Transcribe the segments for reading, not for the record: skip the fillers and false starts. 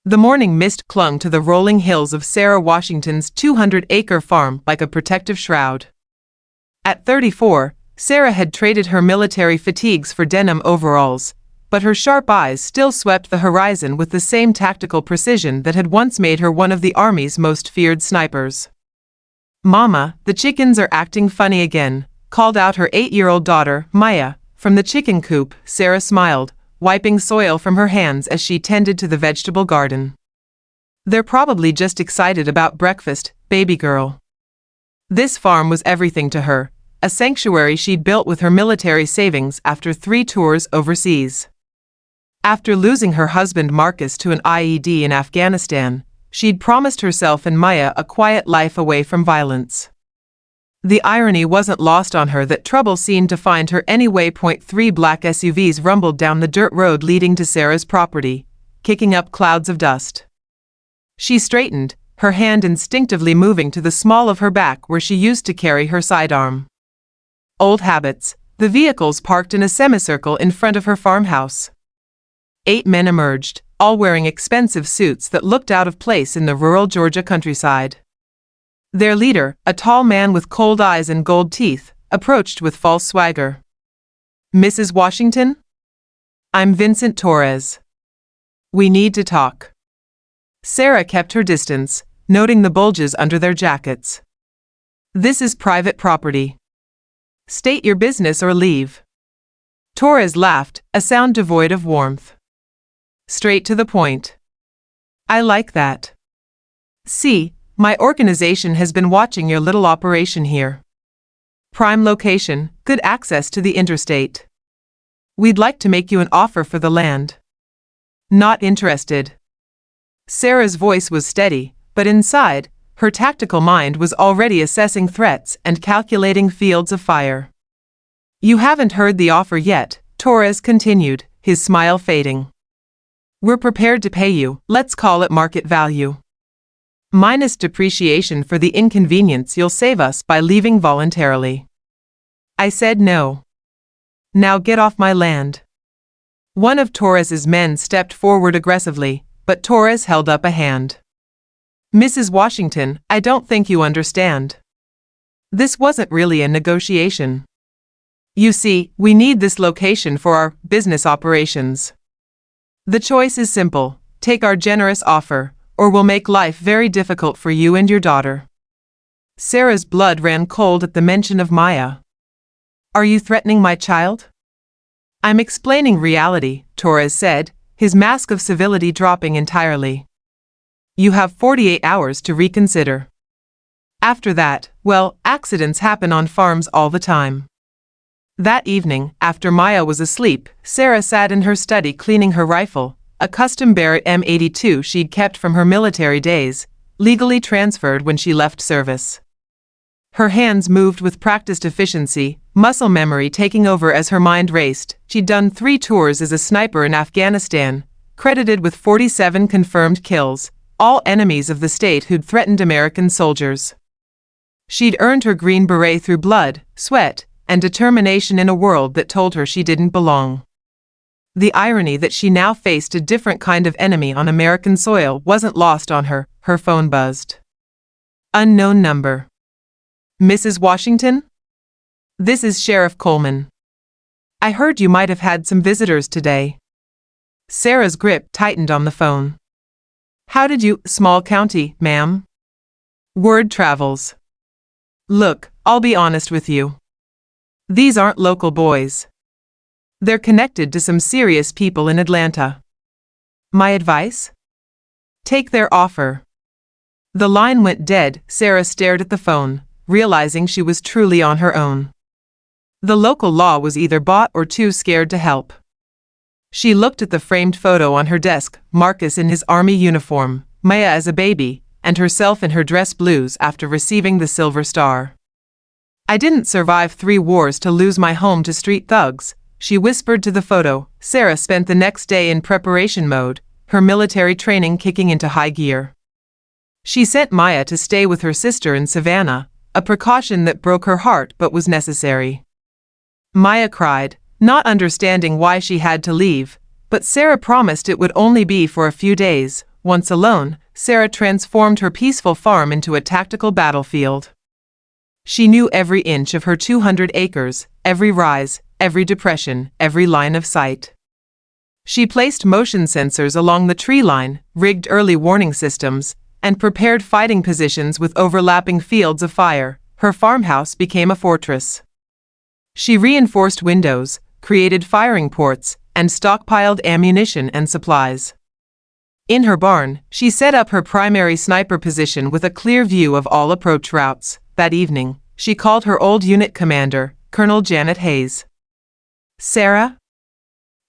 The morning mist clung to the rolling hills of Sarah Washington's 200-acre farm like a protective shroud. At 34, Sarah had traded her military fatigues for denim overalls, but her sharp eyes still swept the horizon with the same tactical precision that had once made her one of the Army's most feared snipers. "Mama, the chickens are acting funny again," called out her 8-year-old daughter, Maya, from the chicken coop. Sarah smiled, wiping soil from her hands as she tended to the vegetable garden. "They're probably just excited about breakfast, baby girl." This farm was everything to her, a sanctuary she'd built with her military savings after 3 tours overseas. After losing her husband Marcus to an IED in Afghanistan, she'd promised herself and Maya a quiet life away from violence. The irony wasn't lost on her that trouble seemed to find her anyway. 3 black SUVs rumbled down the dirt road leading to Sarah's property, kicking up clouds of dust. She straightened, her hand instinctively moving to the small of her back where she used to carry her sidearm. Old habits. The vehicles parked in a semicircle in front of her farmhouse. 8 men emerged, all wearing expensive suits that looked out of place in the rural Georgia countryside. Their leader, a tall man with cold eyes and gold teeth, approached with false swagger. "Mrs. Washington? I'm Vincent Torres. We need to talk." Sarah kept her distance, noting the bulges under their jackets. "This is private property. State your business or leave." Torres laughed, a sound devoid of warmth. "Straight to the point. I like that. See, my organization has been watching your little operation here. Prime location, good access to the interstate. We'd like to make you an offer for the land." "Not interested." Sarah's voice was steady, but inside, her tactical mind was already assessing threats and calculating fields of fire. "You haven't heard the offer yet," Torres continued, his smile fading. "We're prepared to pay you, let's call it market value. Minus depreciation for the inconvenience you'll save us by leaving voluntarily." "I said no. Now get off my land." One of Torres's men stepped forward aggressively, but Torres held up a hand. "Mrs. Washington, I don't think you understand. This wasn't really a negotiation. You see, we need this location for our business operations. The choice is simple: take our generous offer, or we'll make life very difficult for you and your daughter." Sarah's blood ran cold at the mention of Maya. "Are you threatening my child?" "I'm explaining reality," Torres said, his mask of civility dropping entirely. "You have 48 hours to reconsider. After that, well, accidents happen on farms all the time." That evening, after Maya was asleep, Sarah sat in her study cleaning her rifle, a custom Beret M82 she'd kept from her military days, legally transferred when she left service. Her hands moved with practiced efficiency, muscle memory taking over as her mind raced. She'd done 3 tours as a sniper in Afghanistan, credited with 47 confirmed kills, all enemies of the state who'd threatened American soldiers. She'd earned her Green Beret through blood, sweat, and determination in a world that told her she didn't belong. The irony that she now faced a different kind of enemy on American soil wasn't lost on her. Her phone buzzed. Unknown number. "Mrs. Washington? This is Sheriff Coleman. I heard you might have had some visitors today." Sarah's grip tightened on the phone. "How did you, small county, ma'am?" "Word travels. Look, I'll be honest with you. These aren't local boys. They're connected to some serious people in Atlanta. My advice? Take their offer." The line went dead. Sarah stared at the phone, realizing she was truly on her own. The local law was either bought or too scared to help. She looked at the framed photo on her desk, Marcus in his army uniform, Maya as a baby, and herself in her dress blues after receiving the Silver Star. "I didn't survive 3 wars to lose my home to street thugs," she whispered to the photo. Sarah spent the next day in preparation mode, her military training kicking into high gear. She sent Maya to stay with her sister in Savannah, a precaution that broke her heart but was necessary. Maya cried, not understanding why she had to leave, but Sarah promised it would only be for a few days. Once alone, Sarah transformed her peaceful farm into a tactical battlefield. She knew every inch of her 200 acres, every rise, every depression, every line of sight. She placed motion sensors along the tree line, rigged early warning systems, and prepared fighting positions with overlapping fields of fire. Her farmhouse became a fortress. She reinforced windows, created firing ports, and stockpiled ammunition and supplies. In her barn, she set up her primary sniper position with a clear view of all approach routes. That evening, she called her old unit commander, Colonel Janet Hayes. "Sarah?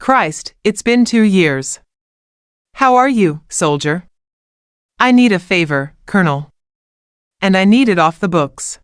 Christ, it's been 2 years. How are you, soldier? I need a favor, Colonel. And I need it off the books."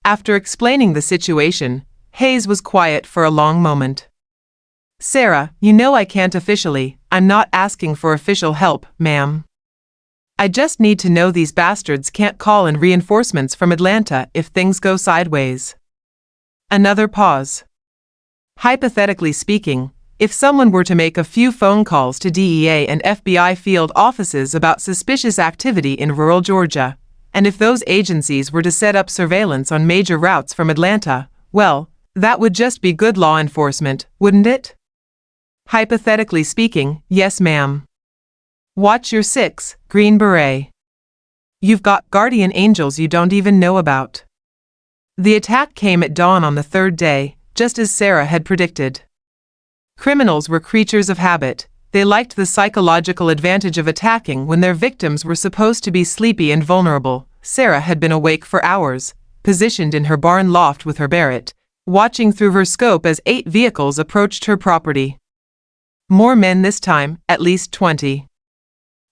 After explaining the situation, Hayes was quiet for a long moment. "Sarah, you know I can't officially. I'm not asking for official help, ma'am. I just need to know these bastards can't call in reinforcements from Atlanta if things go sideways." Another pause. Hypothetically speaking, if someone were to make a few phone calls to DEA and FBI field offices about suspicious activity in rural Georgia, and if those agencies were to set up surveillance on major routes from Atlanta, well, that would just be good law enforcement, wouldn't it? Hypothetically speaking, yes ma'am. Watch your 6, Green Beret. You've got guardian angels you don't even know about. The attack came at dawn on the 3rd day, just as Sarah had predicted. Criminals were creatures of habit. They liked the psychological advantage of attacking when their victims were supposed to be sleepy and vulnerable. Sarah had been awake for hours, positioned in her barn loft with her Beret, watching through her scope as 8 vehicles approached her property. More men this time, at least 20.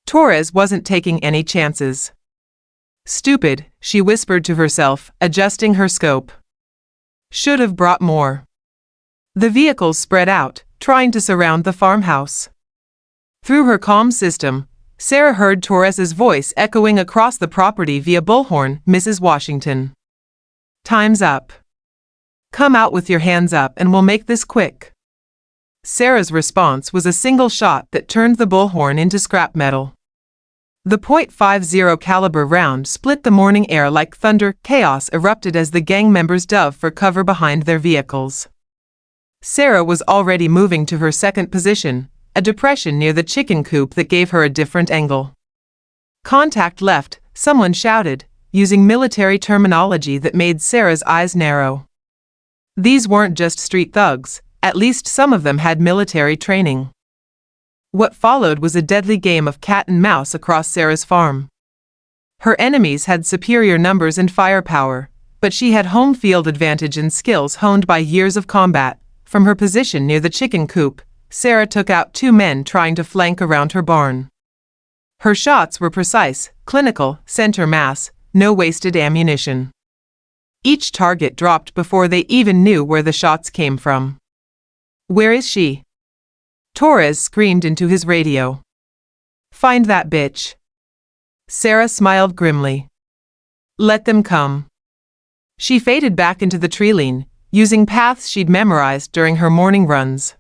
Torres wasn't taking any chances. "Stupid," she whispered to herself, adjusting her scope. "Should have brought more." The vehicles spread out, trying to surround the farmhouse. Through her comm system, Sarah heard Torres's voice echoing across the property via bullhorn, "Mrs. Washington. Time's up. Come out with your hands up and we'll make this quick." Sarah's response was a single shot that turned the bullhorn into scrap metal. The .50 caliber round split the morning air like thunder. Chaos erupted as the gang members dove for cover behind their vehicles. Sarah was already moving to her second position, a depression near the chicken coop that gave her a different angle. "Contact left," someone shouted, using military terminology that made Sarah's eyes narrow. These weren't just street thugs. At least some of them had military training. What followed was a deadly game of cat and mouse across Sarah's farm. Her enemies had superior numbers and firepower, but she had home field advantage and skills honed by years of combat. From her position near the chicken coop, Sarah took out 2 men trying to flank around her barn. Her shots were precise, clinical, center mass, no wasted ammunition. Each target dropped before they even knew where the shots came from. "Where is she?" Torres screamed into his radio. "Find that bitch." Sarah smiled grimly. "Let them come." She faded back into the treeline, using paths she'd memorized during her morning runs.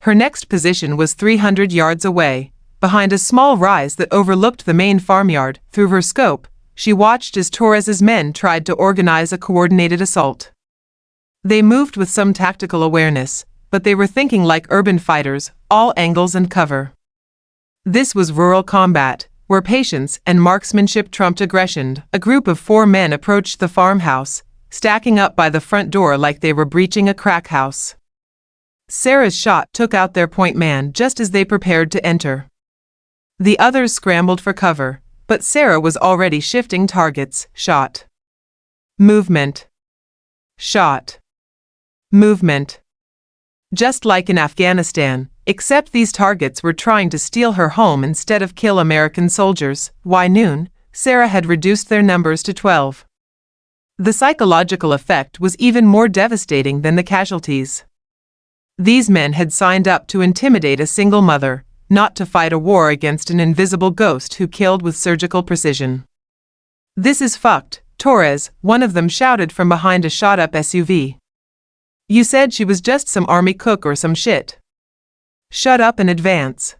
Her next position was 300 yards away, behind a small rise that overlooked the main farmyard. Through her scope, she watched as Torres's men tried to organize a coordinated assault. They moved with some tactical awareness, but they were thinking like urban fighters, all angles and cover. This was rural combat, where patience and marksmanship trumped aggression. A group of 4 men approached the farmhouse, stacking up by the front door like they were breaching a crack house. Sarah's shot took out their point man just as they prepared to enter. The others scrambled for cover, but Sarah was already shifting targets. Shot. Movement. Shot. Movement. Just like in Afghanistan, except these targets were trying to steal her home instead of kill American soldiers. By noon, Sarah had reduced their numbers to 12. The psychological effect was even more devastating than the casualties. These men had signed up to intimidate a single mother, not to fight a war against an invisible ghost who killed with surgical precision. "This is fucked," Torres, one of them shouted from behind a shot-up SUV. "You said she was just some army cook or some shit. Shut up and advance."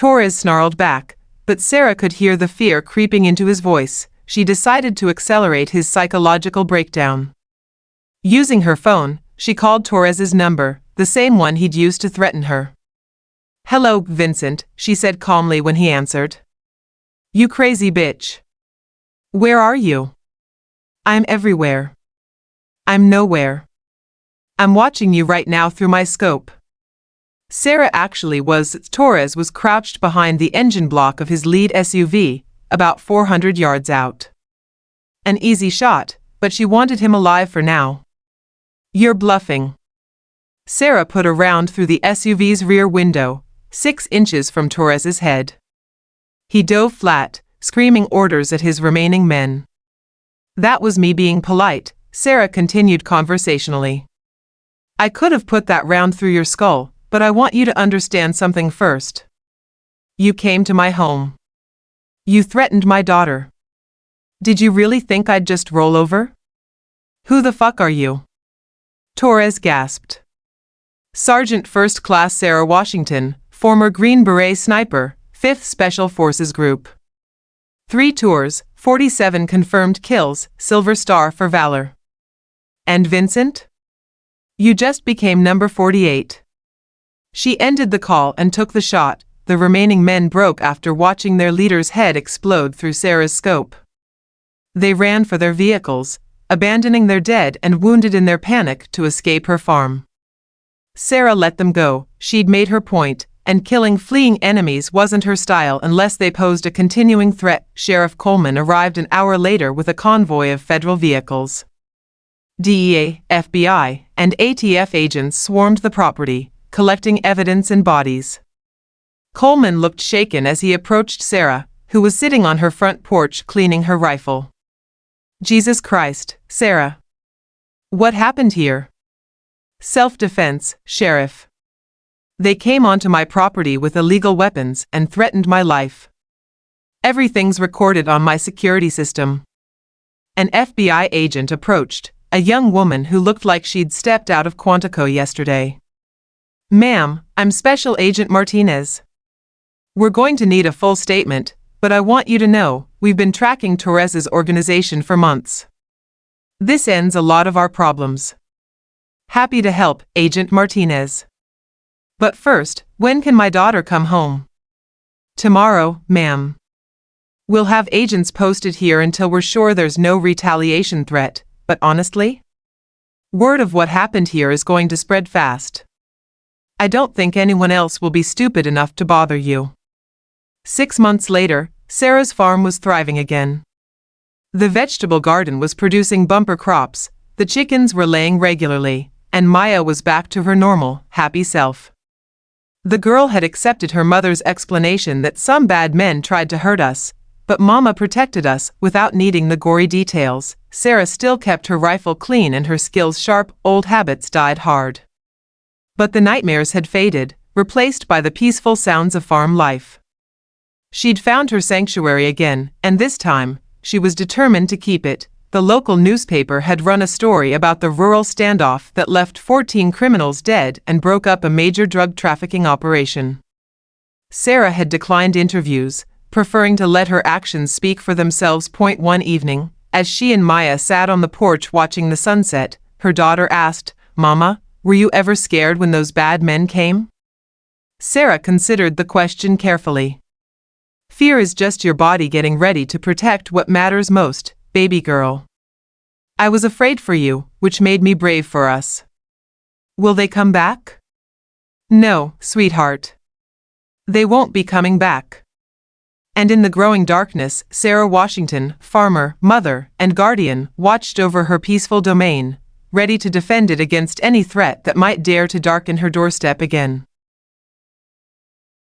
Torres snarled back, but Sarah could hear the fear creeping into his voice. She decided to accelerate his psychological breakdown. Using her phone, she called Torres's number, the same one he'd used to threaten her. "Hello, Vincent," she said calmly when he answered. "You crazy bitch. Where are you?" "I'm everywhere." "I'm nowhere. I'm watching you right now through my scope." Sarah actually was. Torres was crouched behind the engine block of his lead SUV, about 400 yards out. An easy shot, but she wanted him alive for now. "You're bluffing." Sarah put a round through the SUV's rear window, 6 inches from Torres's head. He dove flat, screaming orders at his remaining men. "That was me being polite," Sarah continued conversationally. "I could have put that round through your skull, but I want you to understand something first. You came to my home. You threatened my daughter. Did you really think I'd just roll over? Who the fuck are you?" Torres gasped. Sergeant First Class Sarah Washington, former Green Beret sniper, 5th Special Forces Group. 3 tours, 47 confirmed kills, Silver Star for Valor. "And Vincent? You just became number 48. She ended the call and took the shot. The remaining men broke after watching their leader's head explode through Sarah's scope. They ran for their vehicles, abandoning their dead and wounded in their panic to escape her farm. Sarah let them go. She'd made her point, and killing fleeing enemies wasn't her style unless they posed a continuing threat. Sheriff Coleman arrived an hour later with a convoy of federal vehicles. DEA, FBI, and ATF agents swarmed the property, collecting evidence and bodies. Coleman looked shaken as he approached Sarah, who was sitting on her front porch cleaning her rifle. "Jesus Christ, Sarah. What happened here?" "Self-defense, Sheriff. They came onto my property with illegal weapons and threatened my life. Everything's recorded on my security system." An FBI agent approached, a young woman who looked like she'd stepped out of Quantico yesterday. "Ma'am, I'm Special Agent Martinez. We're going to need a full statement, but I want you to know, we've been tracking Torres's organization for months. This ends a lot of our problems." "Happy to help, Agent Martinez. But first, when can my daughter come home?" "Tomorrow, ma'am. We'll have agents posted here until we're sure there's no retaliation threat, but honestly, word of what happened here is going to spread fast. I don't think anyone else will be stupid enough to bother you." 6 months later, Sarah's farm was thriving again. The vegetable garden was producing bumper crops, the chickens were laying regularly, and Maya was back to her normal, happy self. The girl had accepted her mother's explanation that some bad men tried to hurt us, but Mama protected us without needing the gory details. Sarah still kept her rifle clean and her skills sharp. Old habits died hard. But the nightmares had faded, replaced by the peaceful sounds of farm life. She'd found her sanctuary again, and this time, she was determined to keep it. The local newspaper had run a story about the rural standoff that left 14 criminals dead and broke up a major drug trafficking operation. Sarah had declined interviews, preferring to let her actions speak for themselves. One evening, as she and Maya sat on the porch watching the sunset, her daughter asked, "Mama, were you ever scared when those bad men came?" Sarah considered the question carefully. "Fear is just your body getting ready to protect what matters most, baby girl. I was afraid for you, which made me brave for us. Will they come back?" "No, sweetheart. They won't be coming back." And in the growing darkness, Sarah Washington, farmer, mother, and guardian, watched over her peaceful domain, ready to defend it against any threat that might dare to darken her doorstep again.